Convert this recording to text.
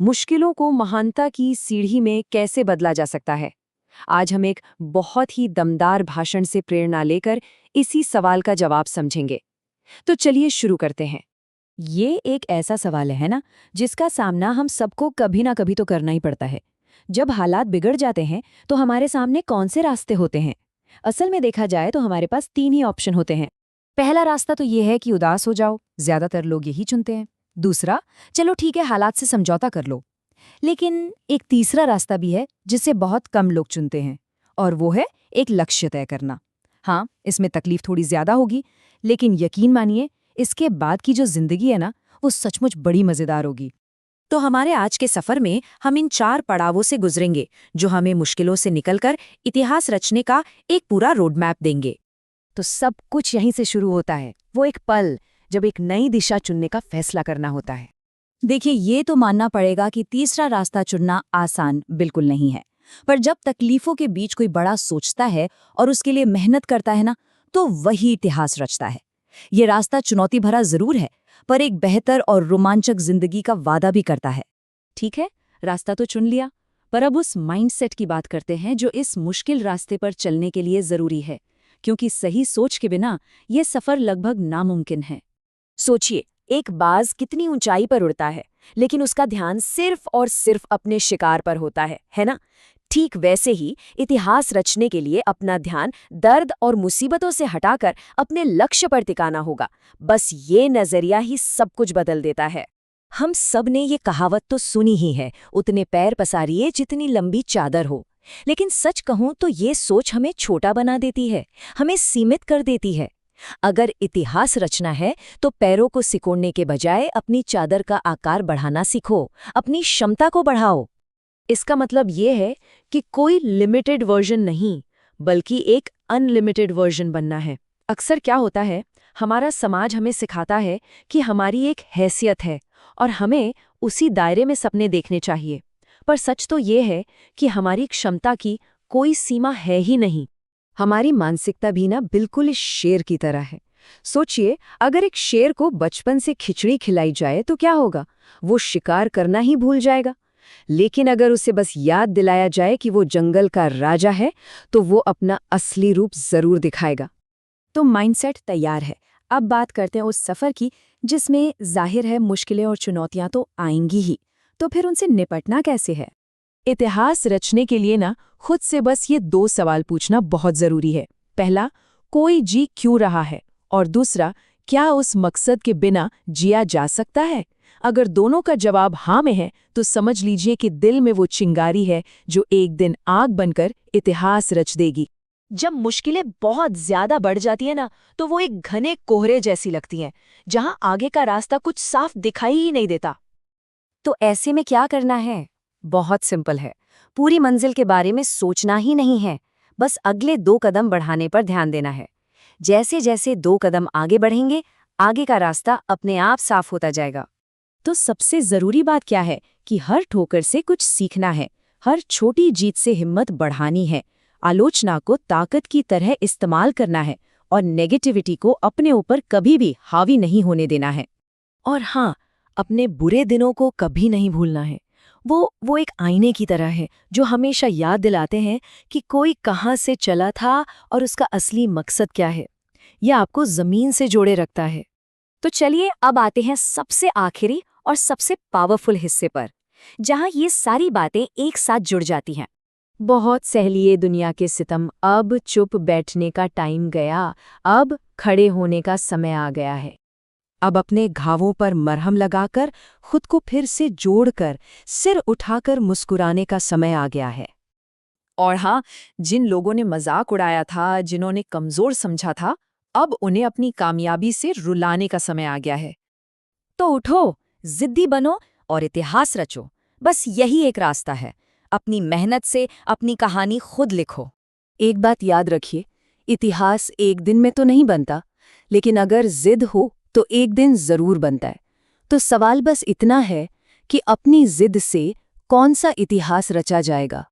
मुश्किलों को महानता की सीढ़ी में कैसे बदला जा सकता है। आज हम एक बहुत ही दमदार भाषण से प्रेरणा लेकर इसी सवाल का जवाब समझेंगे। तो चलिए शुरू करते हैं। ये एक ऐसा सवाल है ना, जिसका सामना हम सबको कभी ना कभी तो करना ही पड़ता है। जब हालात बिगड़ जाते हैं तो हमारे सामने कौन से रास्ते होते हैं? असल में देखा जाए तो हमारे पास 3 ही ऑप्शन होते हैं। पहला रास्ता तो ये है कि उदास हो जाओ, ज्यादातर लोग यही चुनते हैं। दूसरा, चलो ठीक है, हालात से समझौता कर लो। लेकिन एक तीसरा रास्ता भी है जिसे बहुत कम लोग चुनते हैं, और वो है एक लक्ष्य तय करना। हाँ, इसमें तकलीफ थोड़ी ज्यादा होगी, लेकिन यकीन मानिए इसके बाद की जो जिंदगी है ना, वो सचमुच बड़ी मजेदार होगी। तो हमारे आज के सफर में हम इन 4 पड़ावों से गुजरेंगे जो हमें मुश्किलों से निकलकर इतिहास रचने का एक पूरा रोड मैप देंगे। तो सब कुछ यहीं से शुरू होता है, वो एक पल जब एक नई दिशा चुनने का फैसला करना होता है। देखिए, ये तो मानना पड़ेगा कि तीसरा रास्ता चुनना आसान बिल्कुल नहीं है, पर जब तकलीफों के बीच कोई बड़ा सोचता है और उसके लिए मेहनत करता है ना, तो वही इतिहास रचता है। ये रास्ता चुनौती भरा जरूर है, पर एक बेहतर और रोमांचक जिंदगी का वादा भी करता है। ठीक है, रास्ता तो चुन लिया, पर अब उस माइंडसेट की बात करते हैं जो इस मुश्किल रास्ते पर चलने के लिए जरूरी है, क्योंकि सही सोच के बिना ये सफर लगभग नामुमकिन है। सोचिए, एक बाज कितनी ऊंचाई पर उड़ता है, लेकिन उसका ध्यान सिर्फ और सिर्फ अपने शिकार पर होता है ना? ठीक वैसे ही इतिहास रचने के लिए अपना ध्यान दर्द और मुसीबतों से हटाकर अपने लक्ष्य पर टिकाना होगा। बस ये नजरिया ही सब कुछ बदल देता है। हम सब ने ये कहावत तो सुनी ही है, उतने पैर पसारिए जितनी लंबी चादर हो। लेकिन सच कहूं तो ये सोच हमें छोटा बना देती है, हमें सीमित कर देती है। अगर इतिहास रचना है तो पैरों को सिकोड़ने के बजाय अपनी चादर का आकार बढ़ाना सीखो, अपनी क्षमता को बढ़ाओ। इसका मतलब ये है कि कोई लिमिटेड वर्जन नहीं, बल्कि एक अनलिमिटेड वर्जन बनना है। अक्सर क्या होता है, हमारा समाज हमें सिखाता है कि हमारी एक हैसियत है और हमें उसी दायरे में सपने देखने चाहिए। पर सच तो ये है कि हमारी क्षमता की कोई सीमा है ही नहीं। हमारी मानसिकता भी ना बिल्कुल इस शेर की तरह है। सोचिए, अगर एक शेर को बचपन से खिचड़ी खिलाई जाए तो क्या होगा? वो शिकार करना ही भूल जाएगा। लेकिन अगर उसे बस याद दिलाया जाए कि वो जंगल का राजा है, तो वो अपना असली रूप जरूर दिखाएगा। तो माइंडसेट तैयार है। अब बात करते हैं उस सफर की जिसमें जाहिर है मुश्किलें और चुनौतियां तो आएंगी ही। तो फिर उनसे निपटना कैसे है? इतिहास रचने के लिए ना खुद से बस ये 2 सवाल पूछना बहुत जरूरी है। पहला, कोई जी क्यों रहा है? और दूसरा, क्या उस मकसद के बिना जिया जा सकता है? अगर दोनों का जवाब हाँ में है तो समझ लीजिए कि दिल में वो चिंगारी है जो एक दिन आग बनकर इतिहास रच देगी। जब मुश्किलें बहुत ज्यादा बढ़ जाती है ना, तो वो एक घने कोहरे जैसी लगती हैं, जहां आगे का रास्ता कुछ साफ दिखाई ही नहीं देता। तो ऐसे में क्या करना है? बहुत सिंपल है। पूरी मंजिल के बारे में सोचना ही नहीं है, बस अगले 2 कदम बढ़ाने पर ध्यान देना है। जैसे जैसे 2 कदम आगे बढ़ेंगे, आगे का रास्ता अपने आप साफ होता जाएगा। तो सबसे जरूरी बात क्या है कि हर ठोकर से कुछ सीखना है, हर छोटी जीत से हिम्मत बढ़ानी है, आलोचना को ताकत की तरह इस्तेमाल करना है और नेगेटिविटी को अपने ऊपर कभी भी हावी नहीं होने देना है। और हाँ, अपने बुरे दिनों को कभी नहीं भूलना है। वो एक आईने की तरह है जो हमेशा याद दिलाते हैं कि कोई कहाँ से चला था और उसका असली मकसद क्या है। यह आपको जमीन से जोड़े रखता है। तो चलिए अब आते हैं सबसे आखिरी और सबसे पावरफुल हिस्से पर, जहां ये सारी बातें एक साथ जुड़ जाती हैं। बहुत सहलिए दुनिया के सितम, अब चुप बैठने का टाइम गया, अब खड़े होने का समय आ गया है। अब अपने घावों पर मरहम लगाकर, खुद को फिर से जोड़कर, सिर उठाकर मुस्कुराने का समय आ गया है। और हाँ, जिन लोगों ने मजाक उड़ाया था, जिन्होंने कमजोर समझा था, अब उन्हें अपनी कामयाबी से रुलाने का समय आ गया है। तो उठो, जिद्दी बनो और इतिहास रचो। बस यही एक रास्ता है। अपनी मेहनत से अपनी कहानी खुद लिखो। एक बात याद रखिए, इतिहास एक दिन में तो नहीं बनता, लेकिन अगर जिद हो तो एक दिन जरूर बनता है। तो सवाल बस इतना है कि अपनी जिद से कौन सा इतिहास रचा जाएगा।